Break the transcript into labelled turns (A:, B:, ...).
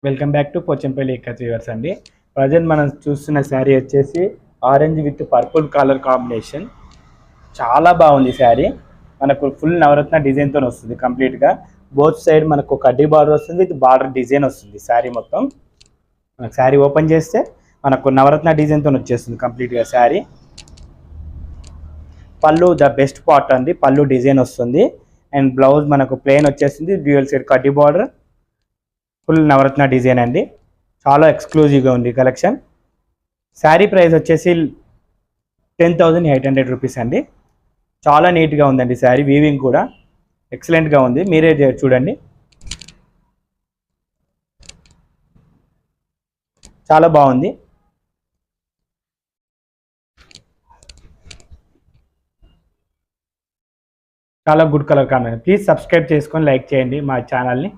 A: Welcome back to Pochampally Ikkat viewers అండి. Present మనం చూస్తున్న శారీ వచ్చేసి orange with purple colour combination. చాలా బాగుంది శారీ. మనకు ఫుల్ నవరత్న డిజైన్తో వస్తుంది కంప్లీట్గా. బోత్ సైడ్ మనకు కడ్డీ బార్డర్ వస్తుంది, విత్ బార్డర్ డిజైన్ వస్తుంది శారీ మొత్తం. మనకు శారీ ఓపెన్ చేస్తే మనకు నవరత్న డిజైన్తో వచ్చేస్తుంది కంప్లీట్గా శారీ. పళ్ళు ద బెస్ట్ పార్ట్ అండి, పళ్ళు డిజైన్ వస్తుంది. అండ్ బ్లౌజ్ మనకు ప్లెయిన్ వచ్చేస్తుంది, డ్యూయల్ సైడ్ కడ్డీ బార్డర్, ఫుల్ నవరత్న డిజైన్ అండి. చాలా ఎక్స్క్లూజివ్గా ఉంది కలెక్షన్. శారీ ప్రైస్ వచ్చేసి 10,800 రూపీస్ అండి. చాలా నీట్గా ఉందండి శారీ, వీవింగ్ కూడా ఎక్సలెంట్గా ఉంది. మీరే చూడండి, చాలా బాగుంది. చాలా good colour combination. Please subscribe చేసుకొని లైక్ చేయండి మా ఛానల్ని.